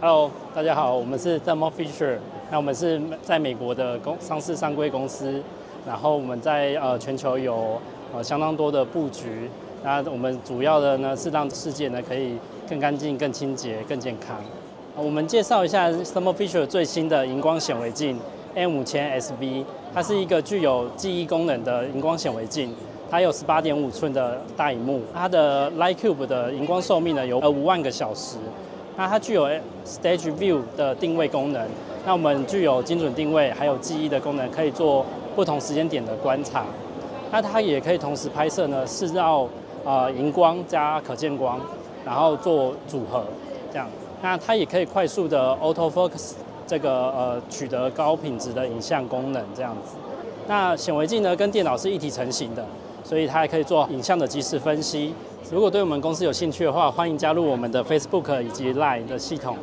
Hello，大家好，我们是 Thermo Fisher，那我们是在美国的上市上柜公司，然后我们在全球有相当多的布局。那我们主要的呢是让世界呢可以更干净、更清洁、更健康。我们介绍一下 Thermo Fisher 最新的荧光显微镜 M5000SV， 它是一个具有记忆功能的荧光显微镜。它有18.5寸的大萤幕，它的 Light Cube 的荧光寿命呢有5万个小时。那它具有 Stage View 的定位功能，那我们具有精准定位，还有记忆的功能，可以做不同时间点的观察。那它也可以同时拍摄呢4道荧光加可见光，然后做组合，这样。那它也可以快速的 Auto Focus 这个取得高品质的影像功能，这样子。那显微镜呢跟电脑是一体成型的，所以它还可以做影像的即时分析。如果对我们公司有兴趣的话，欢迎加入我们的 Facebook 以及 Line 的系统。